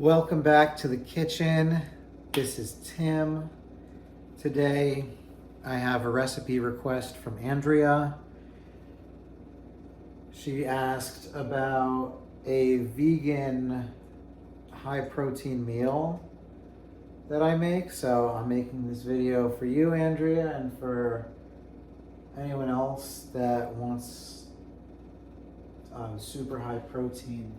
Welcome back to the kitchen. This is Tim. Today I have a recipe request from Andrea. She asked about a vegan high protein meal that I make. So I'm making this video for you, Andrea, and for anyone else that wants super high protein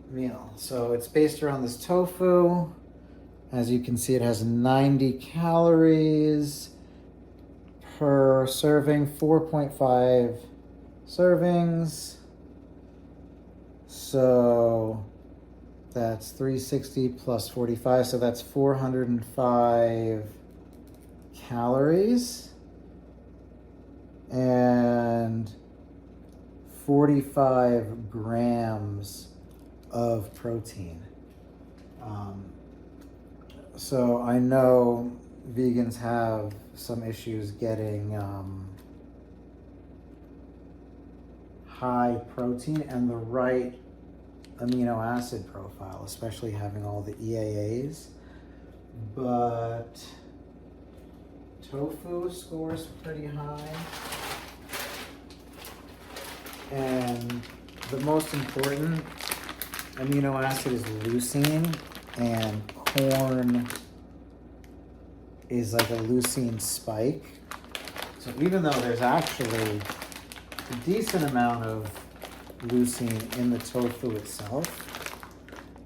meal. So it's based around this tofu. As you can see, it has 90 calories per serving, 4.5 servings. So that's 360 plus 45, so that's 405 calories and 45 grams of protein. So I know vegans have some issues getting high protein and the right amino acid profile, especially having all the EAAs. But tofu scores pretty high. And the most important amino acid is leucine, and corn is like a leucine spike. So even though there's actually a decent amount of leucine in the tofu itself,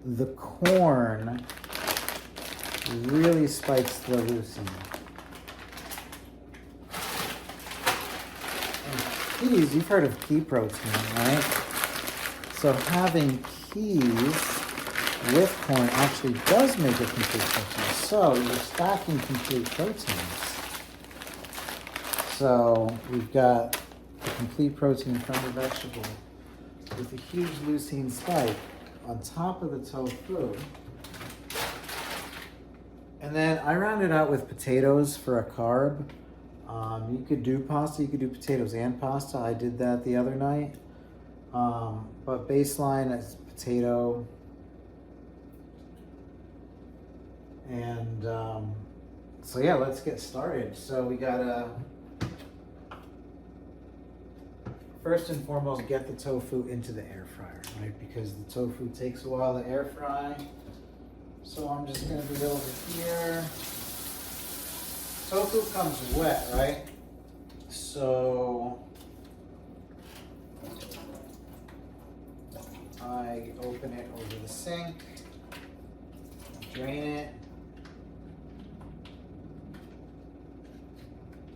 the corn really spikes the leucine. And peas, you've heard of pea protein, right? So having peas with corn actually does make a complete protein. So you're stacking complete proteins. So we've got the complete protein from the vegetable with a huge leucine spike on top of the tofu. And then I rounded out with potatoes for a carb. You could do pasta, you could do potatoes and pasta. I did that the other night. But baseline is potato. And so yeah, let's get started. So we gotta, first and foremost, get the tofu into the air fryer, right? Because the tofu takes a while to air fry. So I'm just gonna be over here. Tofu comes wet, right? So I open it over the sink, drain it,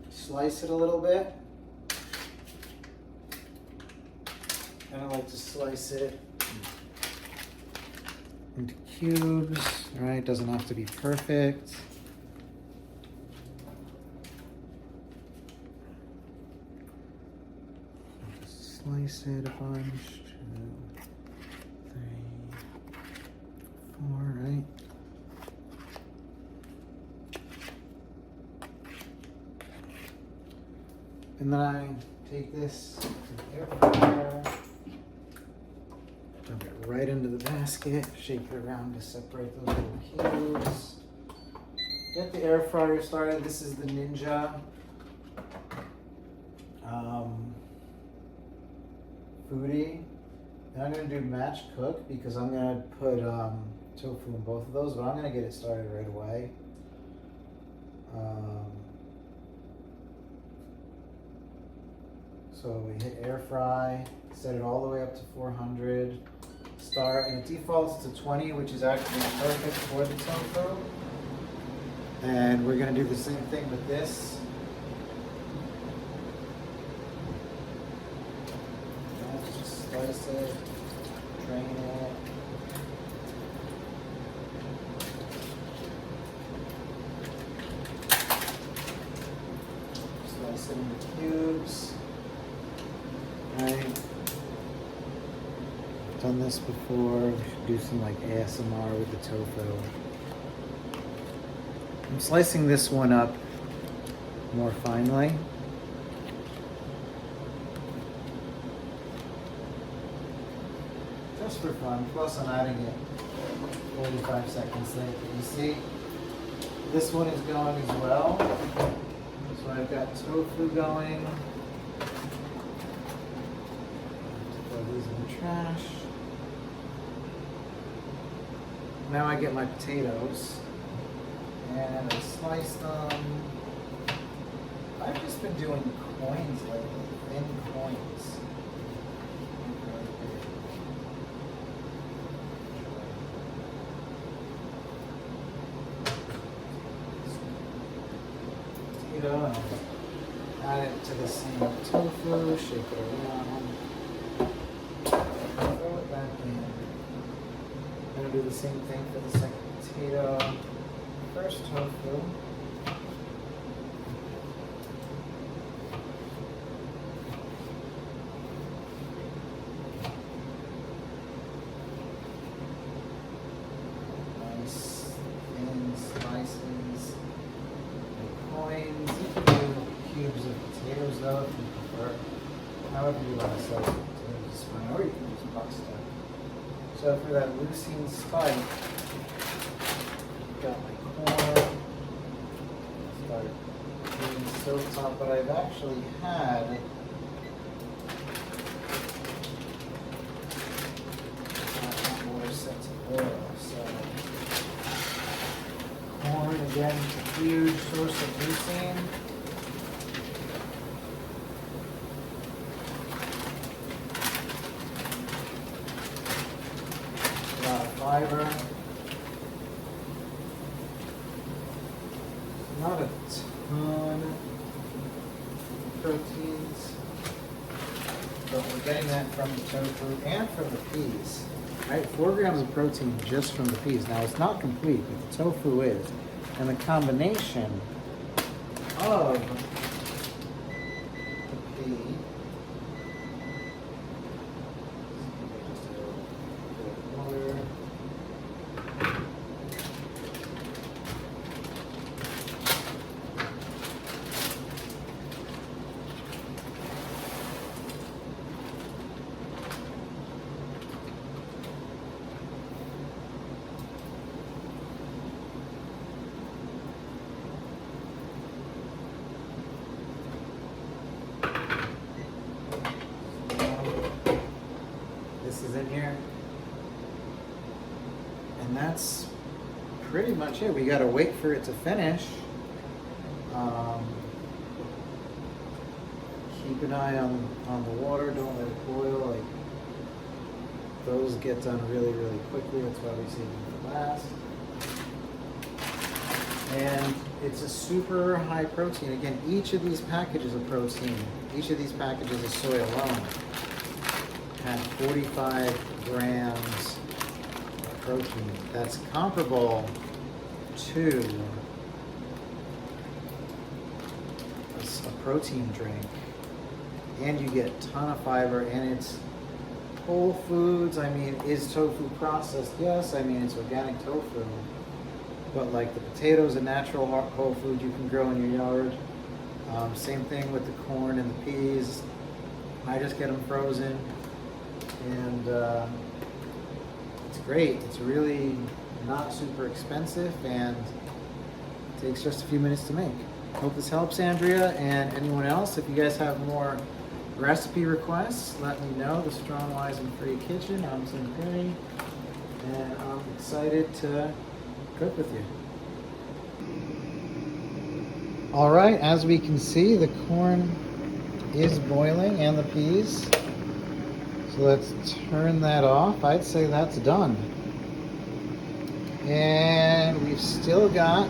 slice it a little bit, and I like to slice it into cubes, right? Doesn't have to be perfect. Slice it a bunch. 2, 3, 4, right? And then I take this to the air fryer, dump it right into the basket, shake it around to separate those little cubes. Get the air fryer started. This is the Ninja Foodie. And I'm going to do match cook because I'm going to put tofu in both of those, but I'm going to get it started right away. So we hit air fry, set it all the way up to 400, start, and it defaults to 20, which is actually perfect for the tofu. And we're going to do the same thing with this. Just slice it, drain it. Slice it into cubes. Right. Done this before. We should do some like ASMR with the tofu. I'm slicing this one up more finely. just for fun. Plus I'm adding it 45 seconds late. But you see, this one is going as well. So I've got tofu going. Throw these in the trash. Now I get my potatoes and I slice them. I've just been doing coins lately, thin coins. Potato and add it to the same tofu, shake it around, throw it back in. I'm going to do the same thing for the second potato. First tofu. Nice thin slices. Coins. You can do cubes of potatoes though if you prefer. However you want to slice the potatoes is fine. Or you can use pasta. So for that leucine spike, got my corn. Start doing stovetop, but I've actually had hot water set to boil. So corn again, a huge source of leucine. Fiber. Not a ton of proteins, but we're getting that from the tofu and from the peas. Right, 4 grams of protein just from the peas. Now it's not complete, but the tofu is. And the combination of the pea, is in here, and that's pretty much it. We got to wait for it to finish. Keep an eye on the water. Don't let it boil. Like, those get done really quickly. That's why we save them for last. And it's a super high protein. Again, each of these packages of protein, each of these packages of soy alone had 45 grams of protein. That's comparable to a protein drink. And you get a ton of fiber, and it's whole foods. I mean, is tofu processed? Yes. I mean, it's organic tofu. But like the potatoes, a natural whole food you can grow in your yard. Same thing with the corn and the peas. I just get them frozen. And it's great. It's really not super expensive and takes just a few minutes to make. Hope this helps, Andrea, and anyone else. If you guys have more recipe requests, let me know. The Strong, Wise, and Free Kitchen. I'm Tim Perry, and I'm excited to cook with you. All right, as we can see, the corn is boiling and the peas. So let's turn that off. I'd say that's done. And we've still got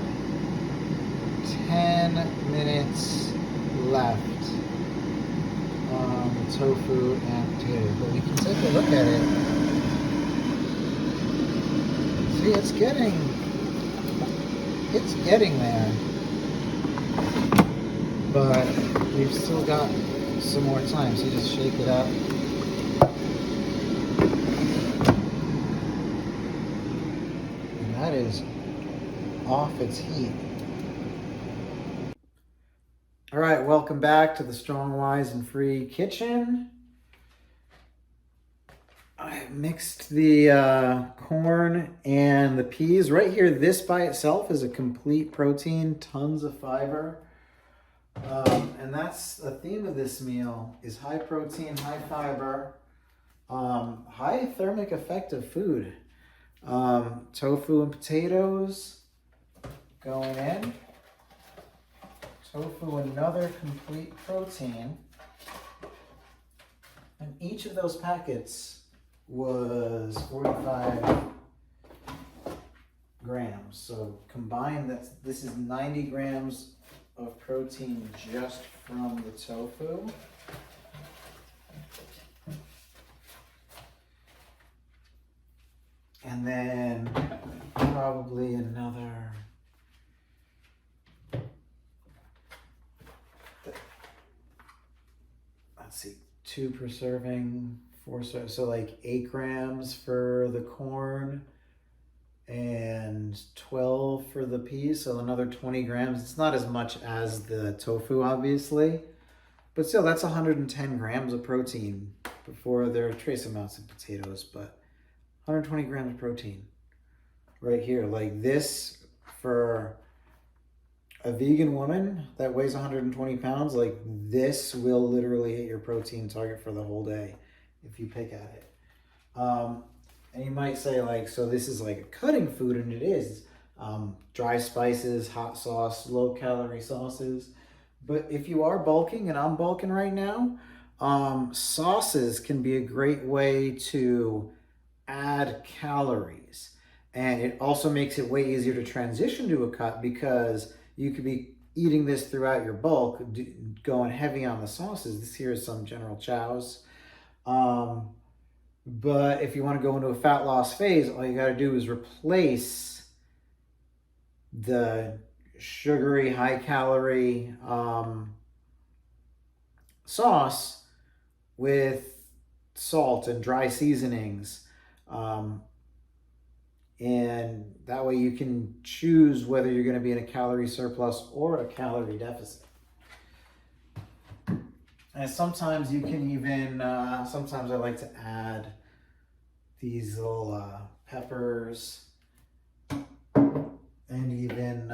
10 minutes left on the tofu and potatoes. But we can take a look at it. See, it's getting there. But we've still got some more time. So you just shake it up. That is off its heat. All right, welcome back to the Strong, Wise, and Free Kitchen. I mixed the corn and the peas. Right here, this by itself is a complete protein, tons of fiber. And that's the theme of this meal is high protein, high fiber, high thermic effective food. Tofu and potatoes going in. Tofu, another complete protein. And each of those packets was 45 grams. So combined, this is 90 grams of protein just from the tofu. And then probably another, let's see, 2 per serving, 4 so like 8 grams for the corn and 12 for the peas, so another 20 grams. It's not as much as the tofu, obviously, but still, that's 110 grams of protein before there are trace amounts of potatoes, but 120 grams of protein right here. Like this, for a vegan woman that weighs 120 pounds, like this will literally hit your protein target for the whole day if you pick at it. And you might say, like, so this is like a cutting food, and it is. Dry spices, hot sauce, low calorie sauces. But if you are bulking, and I'm bulking right now, sauces can be a great way to add calories. And it also makes it way easier to transition to a cut because you could be eating this throughout your bulk, going heavy on the sauces. This here is some General Chow's. But if you want to go into a fat loss phase, all you got to do is replace the sugary, high calorie sauce with salt and dry seasonings. And that way you can choose whether you're going to be in a calorie surplus or a calorie deficit. And sometimes you can even, sometimes I like to add these little peppers and even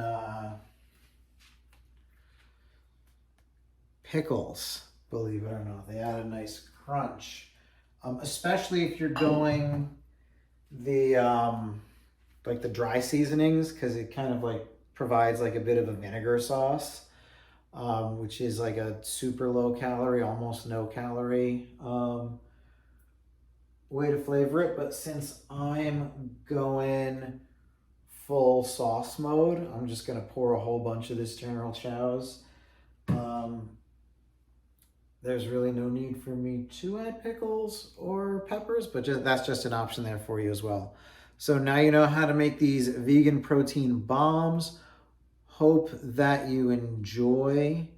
pickles, believe it or not. They add a nice crunch, especially if you're going the like the dry seasonings, because it kind of like provides like a bit of a vinegar sauce, which is like a super low calorie, almost no calorie way to flavor it. But since I'm going full sauce mode, I'm just gonna pour a whole bunch of this General Chow's. There's really no need for me to add pickles or peppers, but that's just an option there for you as well. So now you know how to make these vegan protein bombs. Hope that you enjoy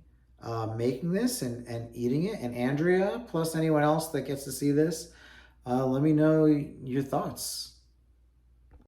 making this and eating it. And Andrea, plus anyone else that gets to see this, let me know your thoughts.